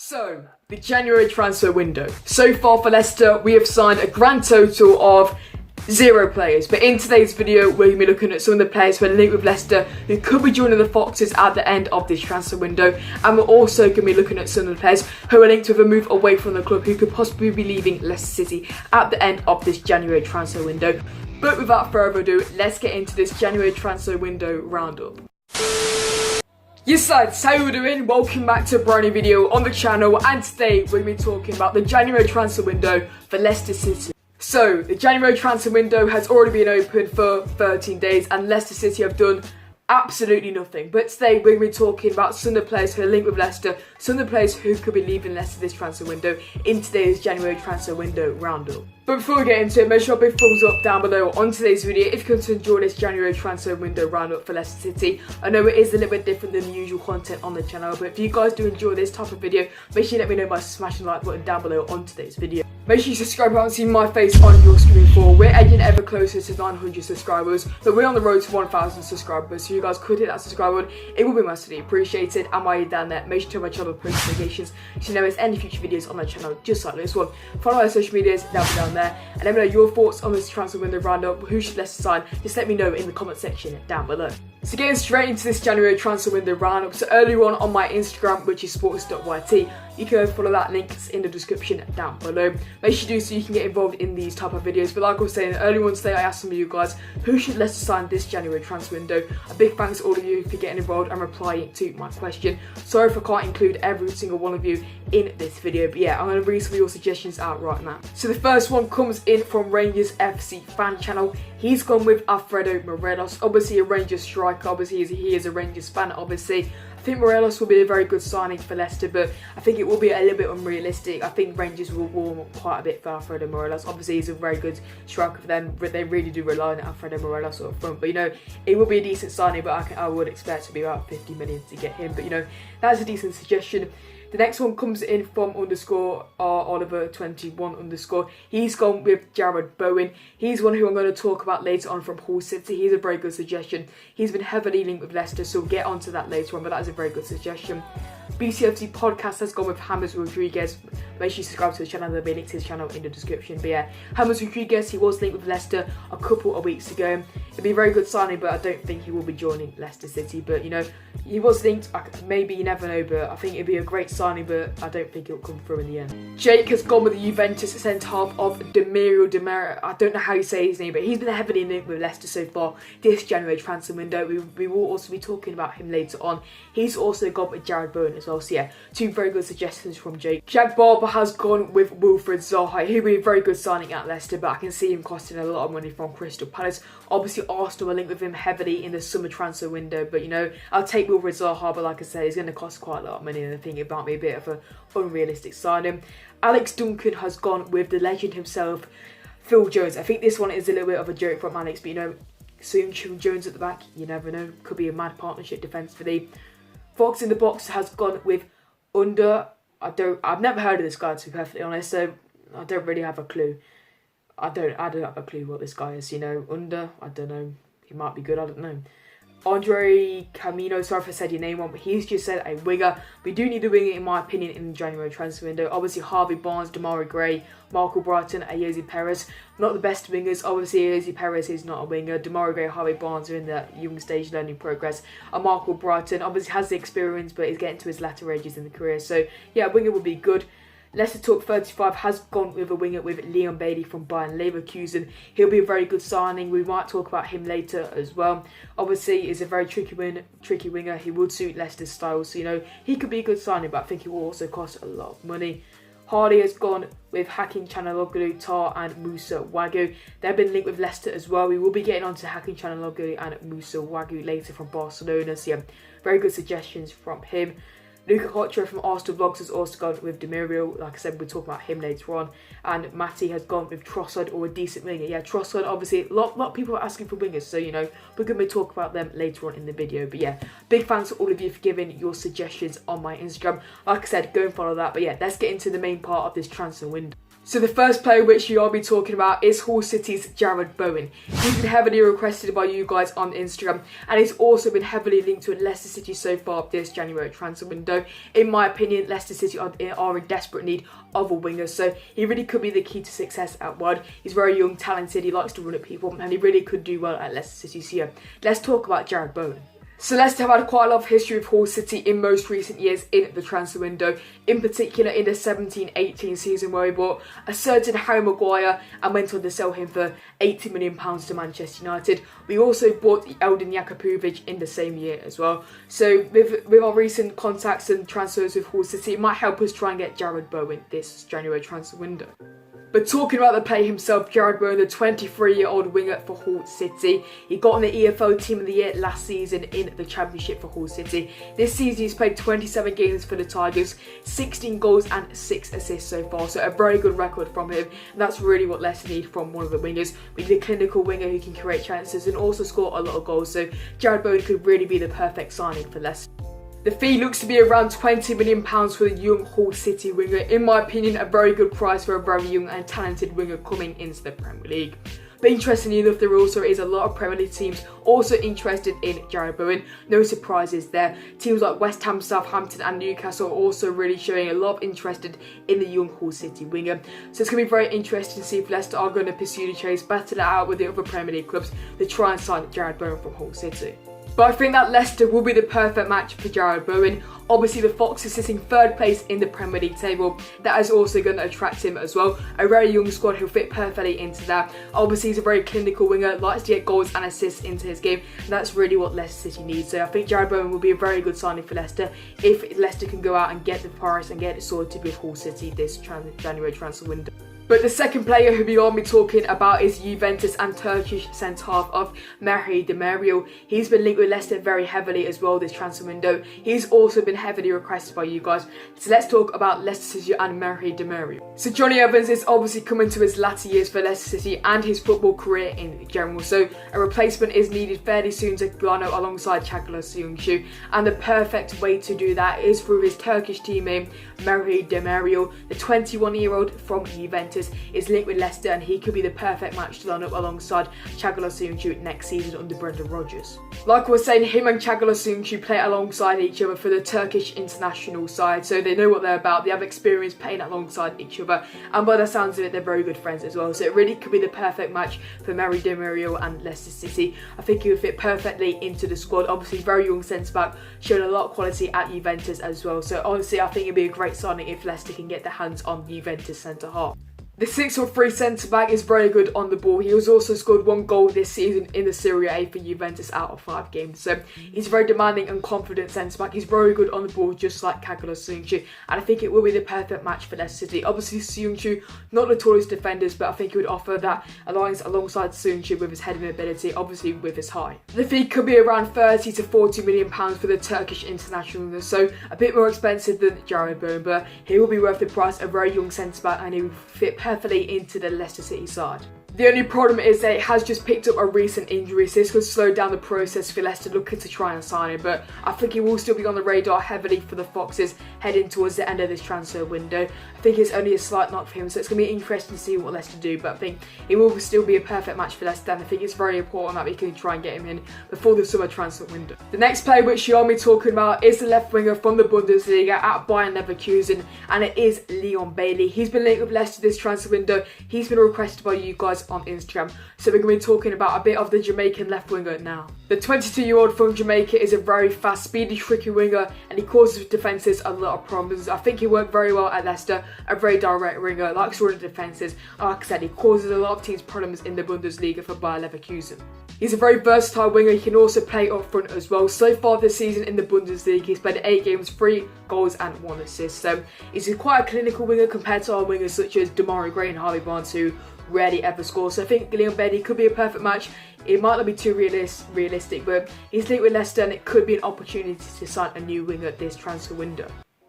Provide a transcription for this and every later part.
So, the January transfer window. So far for Leicester, we have signed a grand total of 0 players. But in today's video, we're going to be looking at some of the players who are linked with Leicester who could be joining the Foxes at the end of this transfer window. And we're also going to be looking at some of the players who are linked with a move away from the club who could possibly be leaving Leicester City at the end of this January transfer window. But without further ado, let's get into this January transfer window roundup. Yes lads, how you doing? Welcome back to a brand new video on the channel, and today we're going to be talking about the January transfer window for Leicester City. So, the January transfer window has already been open for 13 days and Leicester City have done absolutely nothing. But today we're going to be talking about some of the players who are linked with Leicester, some of the players who could be leaving Leicester this transfer window in today's January transfer window roundup. But before we get into it, make sure to big thumbs up down below on today's video if you can enjoy this January transfer window roundup for Leicester City. I know it is a little bit different than the usual content on the channel, but if you guys do enjoy this type of video, make sure you let me know by smashing the like button down below on today's video. Make sure you subscribe if you haven't seen my face on your screen before. We're edging ever closer to 900 subscribers, but we're on the road to 1,000 subscribers, so you guys could hit that subscribe button. It will be massively appreciated, and while you're down there, make sure to turn my channel post notifications so you know there's any future videos on my channel just like this one. Follow my social medias down there, and let me know your thoughts on this transfer window roundup. Who should Leicester sign? Just let me know in the comment section down below. So getting straight into this January transfer window roundup, so earlier on my Instagram, which is sports.yt, you can follow that link, it's in the description down below. Make sure you do so you can get involved in these type of videos. But like I was saying earlier on today, I asked some of you guys, who should Leicester sign this January transfer window? A big thanks to all of you for getting involved and replying to my question. Sorry if I can't include every single one of you in this video, but yeah, I'm going to read some of your suggestions out right now. So the first one comes in from Rangers FC fan channel. He's gone with Alfredo Morelos, obviously a Rangers striker, obviously he is a Rangers fan, obviously. I think Morelos will be a very good signing for Leicester, but I think it will be a little bit unrealistic. I think Rangers will warm up quite a bit for Alfredo Morelos. Obviously, he's a very good striker for them, but they really do rely on Alfredo Morelos up front. But, you know, it will be a decent signing, but I would expect to be about 50 million to get him. But, you know, that's a decent suggestion. The next one comes in from _Oliver21_. He's gone with Jarrod Bowen. He's one who I'm going to talk about later on from Hull City. He's a very good suggestion. He's been heavily linked with Leicester, so we'll get onto that later on, but that is a very good suggestion. BCFC podcast has gone with James Rodriguez. Make sure you subscribe to the channel, there'll be a link to his channel in the description. But yeah, James Rodriguez, he was linked with Leicester a couple of weeks ago. It'd be a very good signing, but I don't think he will be joining Leicester City. But you know, he was linked, maybe, you never know, but I think it'd be a great signing, but I don't think it'll come through in the end. Jake has gone with the Juventus centre-half of Demiral. I don't know how you say his name, but he's been heavily linked with Leicester so far this January transfer window. We will also be talking about him later on. He's also gone with Jarrod Bowen as well, so yeah, two very good suggestions from Jake. Jack Barber has gone with Wilfried Zaha. He'll be a very good signing at Leicester, but I can see him costing a lot of money from Crystal Palace. Obviously, Arsenal are linked with him heavily in the summer transfer window, but you know, I'll take Wilfried Zaha, but like I said, he's going to cost quite a lot of money, and I think it might be a bit of an unrealistic signing. Alex Duncan has gone with the legend himself, Phil Jones. I think this one is a little bit of a joke from Alex, but you know, seeing Jones at the back, you never know, could be a mad partnership defensively. Fox in the Box has gone with Under. I've never heard of this guy, to be perfectly honest, so I don't really have a clue. I don't have a clue what this guy is, you know. Under, I don't know, he might be good, I don't know. Andre Camino, sorry if I said your name wrong, but he's just said a winger. We do need a winger, in my opinion, in the January transfer window. Obviously, Harvey Barnes, Demarai Gray, Michael Brighton, Ayoze Perez. Not the best wingers. Obviously, Ayoze Perez is not a winger. Demarai Gray, Harvey Barnes are in the young stage learning progress. And Michael Brighton obviously has the experience, but is getting to his latter ages in the career. So, yeah, a winger would be good. Leicester Talk 35 has gone with a winger with Leon Bailey from Bayern Leverkusen. He'll be a very good signing. We might talk about him later as well. Obviously, he's a very tricky winger. He would suit Leicester's style, so you know, he could be a good signing, but I think he will also cost a lot of money. Hardy has gone with Hakim Çalhanoğlu, Tar and Musa Wagyu. They've been linked with Leicester as well. We will be getting on to Hakim Çalhanoğlu and Musa Wagyu later from Barcelona, so yeah, very good suggestions from him. Luca Kotra from Arsenal Vlogs has also gone with Demiral. Like I said, we'll talk about him later on. And Matty has gone with Trossard, or a decent winger. Yeah, Trossard, obviously, a lot of people are asking for wingers, so, you know, we're going to talk about them later on in the video. But yeah, big thanks to all of you for giving your suggestions on my Instagram. Like I said, go and follow that. But yeah, let's get into the main part of this transfer window. So the first player which you all be talking about is Hull City's Jarrod Bowen. He's been heavily requested by you guys on Instagram, and he's also been heavily linked with Leicester City so far this January transfer window. In my opinion, Leicester City are in desperate need of a winger, so he really could be the key to success out wide. He's very young, talented, he likes to run at people, and he really could do well at Leicester City. So yeah, let's talk about Jarrod Bowen. So Leicester have had quite a lot of history with Hull City in most recent years in the transfer window, in particular in the 17-18 season where he bought a certain Harry Maguire and went on to sell him for £80 million to Manchester United. We also bought Eldin Jakubovic in the same year as well. So with our recent contacts and transfers with Hull City, it might help us try and get Jarrod Bowen this January transfer window. But talking about the player himself, Jarrod Bowen, the 23-year-old winger for Hull City. He got on the EFL Team of the Year last season in the Championship for Hull City. This season he's played 27 games for the Tigers, 16 goals and 6 assists so far. So a very good record from him. And that's really what Leicester need from one of the wingers. We need a clinical winger who can create chances and also score a lot of goals. So Jarrod Bowen could really be the perfect signing for Leicester. The fee looks to be around £20 million for the young Hull City winger. In my opinion, a very good price for a very young and talented winger coming into the Premier League. But interestingly enough, there also is a lot of Premier League teams also interested in Jarrod Bowen. No surprises there. Teams like West Ham, Southampton and Newcastle are also really showing a lot of interest in the young Hull City winger. So it's going to be very interesting to see if Leicester are going to pursue the chase, battle it out with the other Premier League clubs to try and sign Jarrod Bowen from Hull City. But I think that Leicester will be the perfect match for Jarrod Bowen. Obviously, the Fox is sitting third place in the Premier League table. That is also going to attract him as well. A very young squad who'll fit perfectly into that. Obviously, he's a very clinical winger, likes to get goals and assists into his game. And that's really what Leicester City needs. So I think Jarrod Bowen will be a very good signing for Leicester if Leicester can go out and get the price and get it sorted with Hull City this January transfer window. But the second player who we will be talking about is Juventus and Turkish centre-half of Mehri Demiral. He's been linked with Leicester very heavily as well this transfer window. He's also been heavily requested by you guys. So let's talk about Leicester City and Mehri Demiral. So Johnny Evans is obviously coming to his latter years for Leicester City and his football career in general. So a replacement is needed fairly soon to Gano alongside Çağlar Söyüncü. And the perfect way to do that is through his Turkish teammate Mehri Demiral. The 21-year-old from Juventus is linked with Leicester and he could be the perfect match to line up alongside Çağlar Söyüncü next season under Brendan Rodgers. Like I was saying, him and Çağlar Söyüncü play alongside each other for the Turkish international side, so they know what they're about. They have experience playing alongside each other, and by the sounds of it, they're very good friends as well. So it really could be the perfect match for Mehri Demiral and Leicester City. I think he would fit perfectly into the squad. Obviously, very young centre-back, showed a lot of quality at Juventus as well. So honestly, I think it'd be a great signing if Leicester can get their hands on Juventus centre-half. The 6'3" centre-back is very good on the ball. He has also scored 1 goal this season in the Serie A for Juventus out of 5 games. So he's a very demanding and confident centre-back. He's very good on the ball, just like Çağlar Söyüncü. And I think it will be the perfect match for Leicester City. Obviously, Söyüncü, not the tallest defenders, but I think he would offer that alliance alongside Söyüncü with his heading ability, obviously with his height. The fee could be around £30 to £40 million for the Turkish international, so a bit more expensive than Jarrod Bowen, but he will be worth the price. A very young centre-back, and he will fit perfectly into the Leicester City side. The only problem is that it has just picked up a recent injury, so this could slow down the process for Leicester looking to try and sign him, but I think he will still be on the radar heavily for the Foxes heading towards the end of this transfer window. I think it's only a slight knock for him, so it's going to be interesting to see what Leicester do, but I think it will still be a perfect match for Leicester, and I think it's very important that we can try and get him in before the summer transfer window. The next player which you'll be talking about is the left winger from the Bundesliga at Bailey and Mehri, and it is Leon Bailey. He's been linked with Leicester this transfer window. He's been requested by you guys on Instagram, so we're going to be talking about a bit of the Jamaican left winger now. The 22-year-old from Jamaica is a very fast, speedy, tricky winger, and he causes defences a lot of problems. I think he worked very well at Leicester, a very direct winger, likes running defences. Like I said, he causes a lot of teams problems in the Bundesliga for Bayer Leverkusen. He's a very versatile winger. He can also play up front as well. So far this season in the Bundesliga, he's played 8 games, 3 goals and 1 assist. So he's quite a clinical winger compared to our wingers such as Demarai Gray and Harvey Barnes, who rarely ever score. So I think Leon Bailey could be a perfect match. It might not be too realistic, but he's linked with Leicester and it could be an opportunity to sign a new winger this transfer window.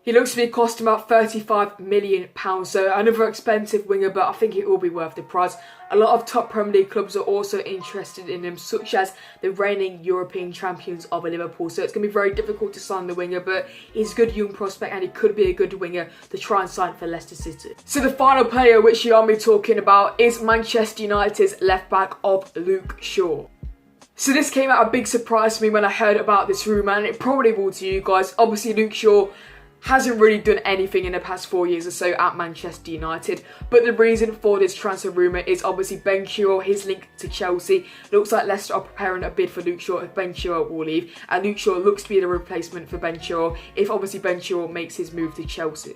He looks to be costing about £35 million, so another expensive winger, but I think it will be worth the price. A lot of top Premier League clubs are also interested in him, such as the reigning European champions of Liverpool. So it's going to be very difficult to sign the winger, but he's a good young prospect and he could be a good winger to try and sign for Leicester City. So the final player which you are me talking about is Manchester United's left back of Luke Shaw. So this came out a big surprise to me when I heard about this rumour, and it probably will to you guys. Obviously Luke Shaw hasn't really done anything in the past 4 years or so at Manchester United, but the reason for this transfer rumour is obviously Ben Chilwell, his link to Chelsea. Looks like Leicester are preparing a bid for Luke Shaw if Ben Chilwell will leave, and Luke Shaw looks to be the replacement for Ben Chilwell if obviously Ben Chilwell makes his move to Chelsea.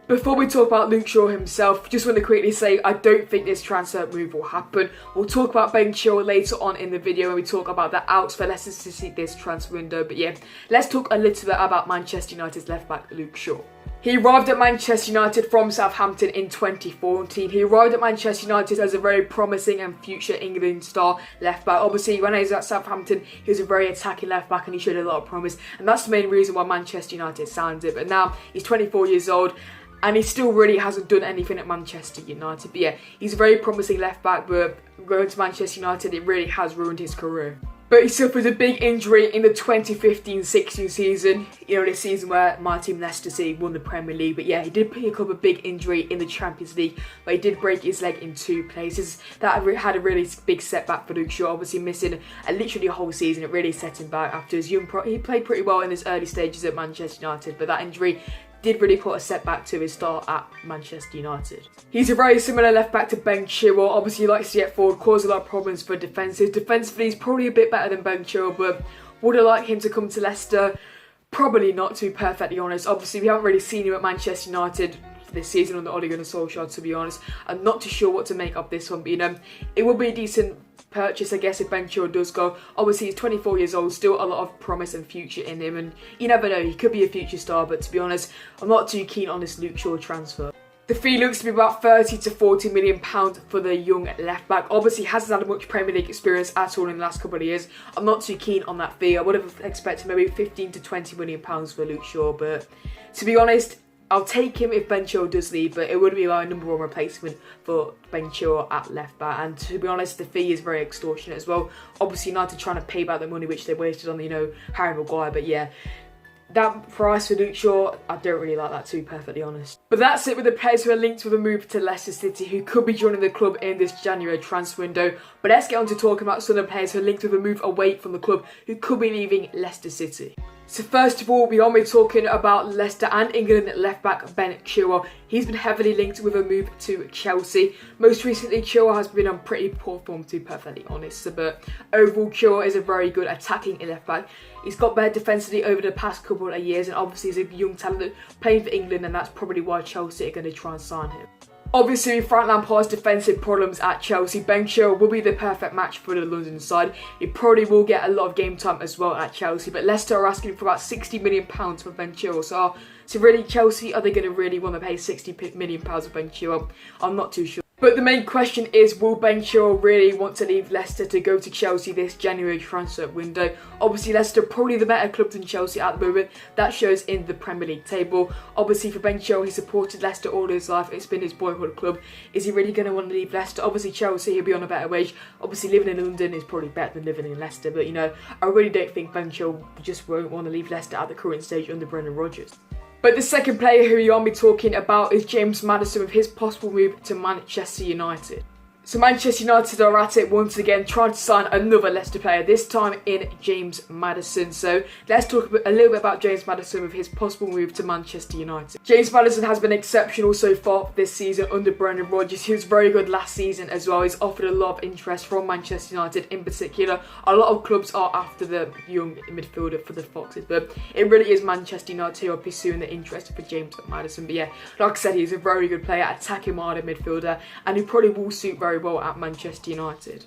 Before we talk about Luke Shaw himself, just want to quickly say I don't think this transfer move will happen. We'll talk about Ben Chilwell later on in the video when we talk about the outs for Leicester City this transfer window. But yeah, let's talk a little bit about Manchester United's left back Luke Shaw. He arrived at Manchester United from Southampton in 2014. He arrived at Manchester United as a very promising and future England star left back. Obviously, when he was at Southampton, he was a very attacking left back and he showed a lot of promise. And that's the main reason why Manchester United signed him. But now he's 24 years old. And he still really hasn't done anything at Manchester United. But yeah, he's a very promising left back, but going to Manchester United, it really has ruined his career. But he suffered a big injury in the 2015-16 season. You know, the season where my team Leicester City won the Premier League. But yeah, he did pick up a big injury in the Champions League, but he did break his leg in 2 places. That had a really big setback for Luke Shaw. Obviously missing literally a whole season. It really set him back after his young he played pretty well in his early stages at Manchester United, but that injury did really put a setback to his start at Manchester United. He's a very similar left back to Ben Chilwell. Obviously he likes to get forward, cause a lot of problems for defences. Defensively he's probably a bit better than Ben Chilwell, but would I like him to come to Leicester? Probably not, to be perfectly honest. Obviously we haven't really seen him at Manchester United this season under Ole Gunnar Solskjaer, to be honest. I'm not too sure what to make of this one, but you know, it will be a decent purchase, I guess, if Ben Chilwell does go. Obviously he's 24 years old, still a lot of promise and future in him, and you never know, he could be a future star, but to be honest, I'm not too keen on this Luke Shaw transfer. The fee looks to be about £30 to £40 million for the young left back. Obviously, he hasn't had much Premier League experience at all in the last couple of years. I'm not too keen on that fee. I would have expected maybe £15 to £20 million for Luke Shaw, but to be honest, I'll take him if Ben Chilwell does leave, but it would be my number 1 replacement for Ben Chilwell at left back. And to be honest, the fee is very extortionate as well. Obviously, United trying to pay back the money which they wasted on, you know, Harry Maguire, but yeah. That price for Luke Shaw, I don't really like that, to be perfectly honest. But that's it with the players who are linked with a move to Leicester City who could be joining the club in this January transfer window. But let's get on to talking about some of the players who are linked with a move away from the club who could be leaving Leicester City. So first of all, we are talking about Leicester and England left back Ben Chilwell. He's been heavily linked with a move to Chelsea. Most recently, Chilwell has been on pretty poor form, to be perfectly honest. But overall, Chilwell is a very good attacking left back. He's got better defensively over the past couple of years, and obviously he's a young talent playing for England, and that's probably why Chelsea are going to try and sign him. Obviously, with Frank Lampard's defensive problems at Chelsea, Ben Chilwell will be the perfect match for the London side. He probably will get a lot of game time as well at Chelsea, but Leicester are asking for about £60 million for Ben Chilwell. So really, Chelsea, are they going to really want to pay £60 million for Ben Chilwell? I'm not too sure. But the main question is, will Ben Chilwell really want to leave Leicester to go to Chelsea this January transfer window? Obviously, Leicester are probably the better club than Chelsea at the moment. That shows in the Premier League table. Obviously, for Ben Chilwell, he supported Leicester all his life. It's been his boyhood club. Is he really going to want to leave Leicester? Obviously, Chelsea, he'll be on a better wage. Obviously, living in London is probably better than living in Leicester. But, you know, I really don't think Ben Chilwell just won't want to leave Leicester at the current stage under Brendan Rodgers. But the second player who you'll be talking about is James Maddison with his possible move to Manchester United. So Manchester United are at it once again, trying to sign another Leicester player, this time in James Maddison. So let's talk a little bit about James Maddison with his possible move to Manchester United. James Maddison has been exceptional so far this season under Brendan Rodgers. He was very good last season as well. He's offered a lot of interest from Manchester United in particular. A lot of clubs are after the young midfielder for the Foxes, but it really is Manchester United who are pursuing the interest for James Maddison. But yeah, like I said, he's a very good player, attacking-minded midfielder, and he probably will suit very well at Manchester United.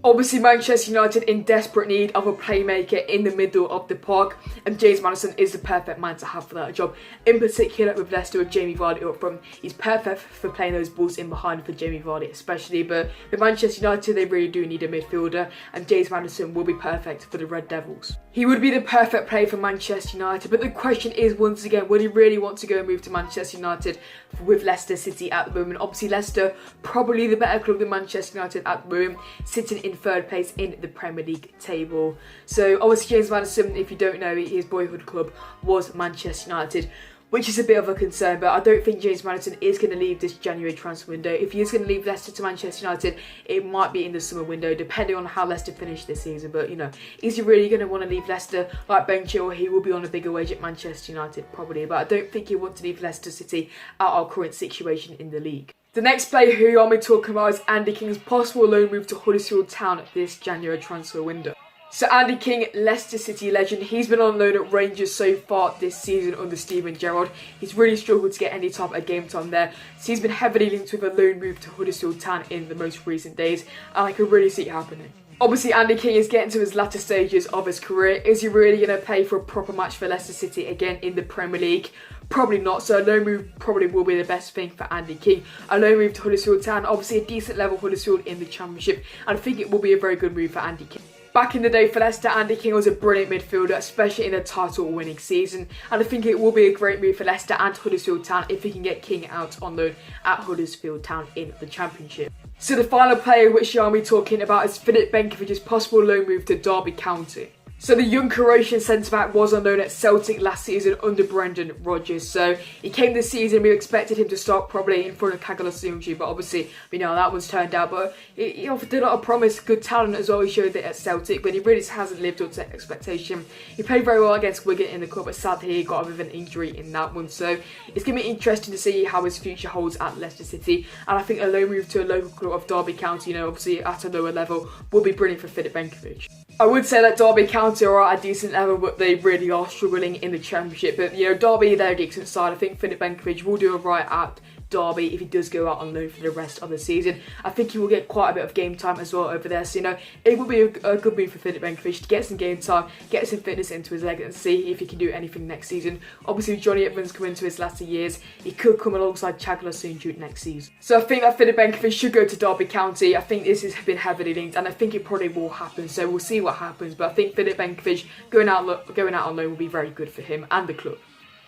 Obviously, Manchester United in desperate need of a playmaker in the middle of the park, and James Maddison is the perfect man to have for that job. In particular with Leicester with Jamie Vardy up front, he's perfect for playing those balls in behind for Jamie Vardy especially, but with Manchester United they really do need a midfielder, and James Maddison will be perfect for the Red Devils. He would be the perfect player for Manchester United, but the question is, once again, would he really want to go and move to Manchester United with Leicester City at the moment? Obviously, Leicester, probably the better club than Manchester United at the moment, sitting in 3rd place in the Premier League table. So, obviously, James Maddison, if you don't know, his boyhood club was Manchester United, which is a bit of a concern, but I don't think James Maddison is going to leave this January transfer window. If he is going to leave Leicester to Manchester United, it might be in the summer window, depending on how Leicester finish this season. But, you know, is he really going to want to leave Leicester? Like Ben Chilwells, he will be on a bigger wage at Manchester United, probably. But I don't think he wants to leave Leicester City at our current situation in the league. The next player who I'll be talking about is Andy King's possible loan move to Huddesfield Town this January transfer window. So Andy King, Leicester City legend, he's been on loan at Rangers so far this season under Steven Gerrard. He's really struggled to get any type of game time there. So he's been heavily linked with a loan move to Huddesfield Town in the most recent days, and I can really see it happening. Obviously, Andy King is getting to his latter stages of his career. Is he really going to pay for a proper match for Leicester City again in the Premier League? Probably not, so a loan move probably will be the best thing for Andy King. A loan move to Huddesfield Town, obviously a decent level Huddersfield in the Championship, and I think it will be a very good move for Andy King. Back in the day for Leicester, Andy King was a brilliant midfielder, especially in a title-winning season. And I think it will be a great move for Leicester and Huddersfield Town if he can get King out on loan at Huddersfield Town in the Championship. So the final player which I'll be talking about is Filip Benkovic's possible loan move to Derby County. So the young Croatian centre-back was on loan at Celtic last season under Brendan Rodgers. So he came this season, we expected him to start probably in front of Kagalasunic, but obviously, you know, that one's turned out. But he offered a lot of promise, good talent as well. He showed it at Celtic, but he really just hasn't lived up to expectation. He played very well against Wigan in the cup, but sadly he got a bit of an injury in that one. So it's going to be interesting to see how his future holds at Leicester City. And I think a loan move to a local club of Derby County, you know, obviously at a lower level, will be brilliant for Filip Benkovic. I would say that Derby County are at a decent level, but they really are struggling in the Championship. But, you know, Derby, they're a decent side. I think Filip Benkovic will do alright at Derby if he does go out on loan for the rest of the season. I think he will get quite a bit of game time as well over there. So, you know, it will be a good move for Filip Benkovic to get some game time, get some fitness into his leg and see if he can do anything next season. Obviously, with Johnny Evans coming into his latter years, he could come alongside Kagalasunic next season. So I think that Filip Benkovic should go to Derby County. I think this has been heavily linked and I think it probably will happen. So we'll see what happens. But I think Filip Benkovic going out on loan will be very good for him and the club.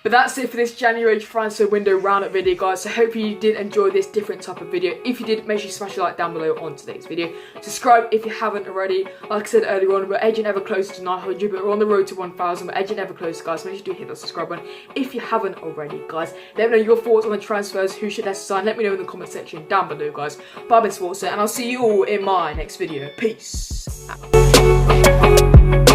But that's it for this January transfer window roundup video, guys. So hopefully you did enjoy this different type of video. If you did, make sure you smash a like down below on today's video. Subscribe if you haven't already. Like I said earlier on, we're edging ever closer to 900, but we're on the road to 1,000. We're edging ever closer, guys. Make sure you do hit that subscribe button if you haven't already, guys. Let me know your thoughts on the transfers, who should Leicester sign. Let me know in the comment section down below, guys. Bye, Ben SPORTSA, and I'll see you all in my next video. Peace out.